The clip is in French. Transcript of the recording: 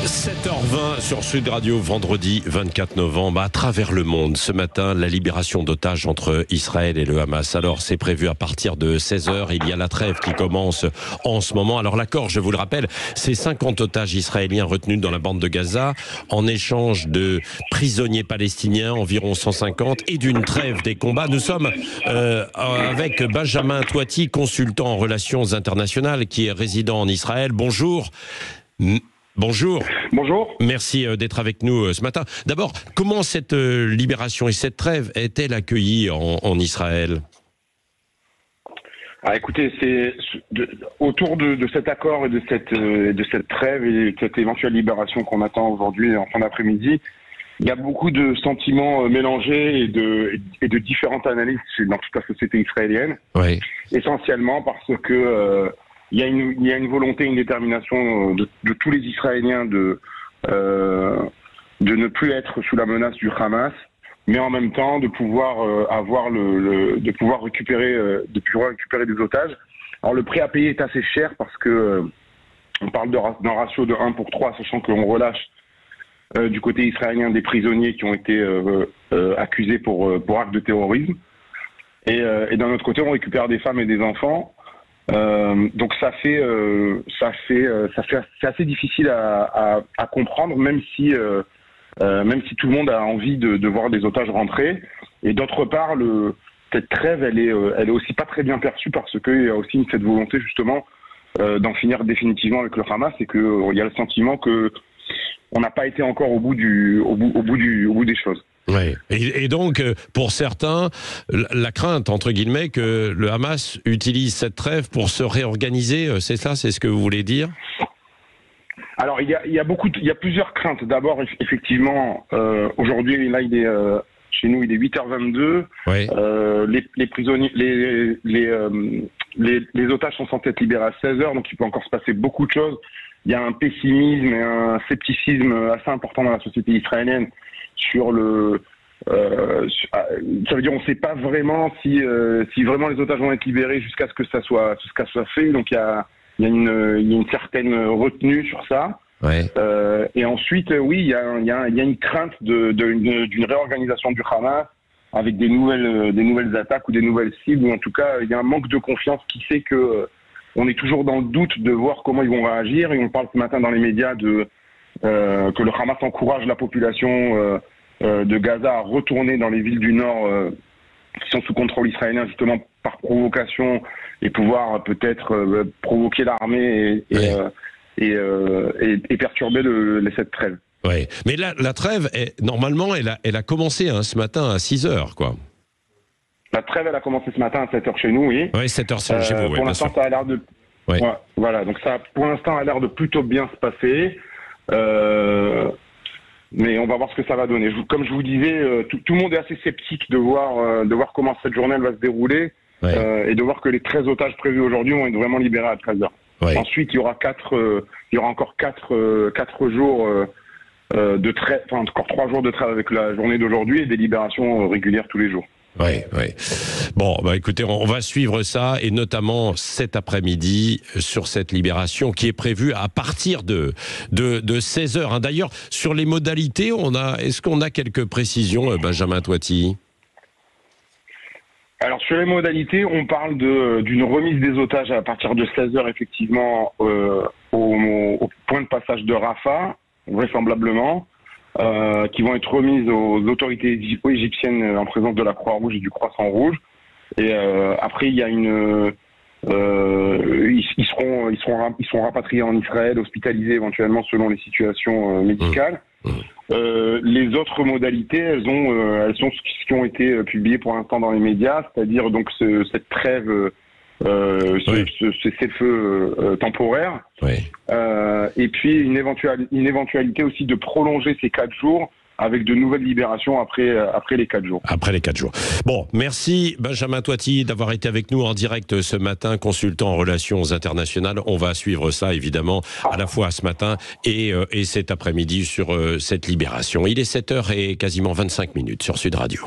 7h20 sur Sud Radio, vendredi 24 novembre, à travers le monde. Ce matin, la libération d'otages entre Israël et le Hamas. Alors, c'est prévu à partir de 16h. Il y a la trêve qui commence en ce moment. Alors, l'accord, je vous le rappelle, c'est 50 otages israéliens retenus dans la bande de Gaza en échange de prisonniers palestiniens, environ 150, et d'une trêve des combats. Nous sommes avec Benjamin Touati, consultant en relations internationales, qui est résident en Israël. Bonjour. Bonjour. Bonjour. Merci d'être avec nous ce matin. D'abord, comment cette libération et cette trêve est-elle accueillie en Israël ? Écoutez, c'est autour de cet accord et de cette trêve et de cette éventuelle libération qu'on attend aujourd'hui en fin d'après-midi, il y a beaucoup de sentiments mélangés et de différentes analyses dans toute la société israélienne. Oui. Essentiellement parce que il y a une volonté, une détermination de tous les Israéliens de ne plus être sous la menace du Hamas, mais en même temps de pouvoir récupérer des otages. Alors le prix à payer est assez cher parce que on parle d'un ratio de 1 pour 3, sachant qu'on relâche du côté israélien des prisonniers qui ont été accusés pour actes de terrorisme, et d'un autre côté on récupère des femmes et des enfants. Donc c'est assez difficile à comprendre, même si tout le monde a envie de voir des otages rentrer. Et d'autre part, cette trêve, elle est aussi pas très bien perçue parce qu'il y a aussi cette volonté justement d'en finir définitivement avec le Hamas, et qu'il y a le sentiment que on n'a pas été encore au bout des choses. Ouais. Et donc, pour certains, la crainte, entre guillemets, que le Hamas utilise cette trêve pour se réorganiser, c'est ça, c'est ce que vous voulez dire ? Alors, il y a plusieurs craintes. D'abord, effectivement, aujourd'hui, là, chez nous, il est 8h22. Oui. Les prisonniers, les otages sont censés être libérés à 16h, donc il peut encore se passer beaucoup de choses. Il y a un pessimisme et un scepticisme assez important dans la société israélienne sur ça veut dire on ne sait pas vraiment si vraiment les otages vont être libérés jusqu'à ce que ça soit fait. Donc il y a une certaine retenue sur ça. Ouais. Et ensuite, oui, il y a une crainte d'une réorganisation du Hamas avec des nouvelles attaques ou des nouvelles cibles, ou en tout cas il y a un manque de confiance qui fait que on est toujours dans le doute de voir comment ils vont réagir. Et on parle ce matin dans les médias que le Hamas encourage la population de Gaza à retourner dans les villes du Nord qui sont sous contrôle israélien, justement par provocation, et pouvoir peut-être provoquer l'armée et perturber cette trêve. Oui, mais la trêve, normalement, elle a commencé ce matin à 6h, quoi. La trêve, elle a commencé ce matin à 7h chez nous, oui. Oui, 7h chez vous, pour l'instant, ça a l'air de... Ouais. Ouais, voilà, donc ça, pour l'instant, a l'air de plutôt bien se passer. Mais on va voir ce que ça va donner. Comme je vous disais, tout le monde est assez sceptique de voir comment cette journée elle va se dérouler, et de voir que les 13 otages prévus aujourd'hui vont être vraiment libérés à 13h. Ouais. Ensuite, il y aura encore 4 jours de trêve, enfin encore 3 jours de trêve avec la journée d'aujourd'hui, et des libérations régulières tous les jours. Oui, oui. Bon, écoutez, on va suivre ça, et notamment cet après-midi sur cette libération qui est prévue à partir de 16h. D'ailleurs, sur les modalités, est-ce qu'on a quelques précisions, Benjamin Touati ? Alors, sur les modalités, on parle d'une remise des otages à partir de 16h, effectivement, au point de passage de Rafah, vraisemblablement. Qui vont être remises aux autorités égyptiennes en présence de la Croix-Rouge et du Croissant-Rouge. Et après, il y a ils seront rapatriés en Israël, hospitalisés éventuellement selon les situations médicales. Les autres modalités, elles sont ce qui ont été publiées pour l'instant dans les médias, c'est-à-dire donc cette trêve, ces feux temporaires. Oui. Et puis une éventualité aussi de prolonger ces 4 jours avec de nouvelles libérations après les 4 jours. Après les 4 jours. Bon, merci Benjamin Touati d'avoir été avec nous en direct ce matin, consultant en relations internationales. On va suivre ça évidemment à la fois ce matin et cet après-midi sur cette libération. Il est 7h et quasiment 25 minutes sur Sud Radio.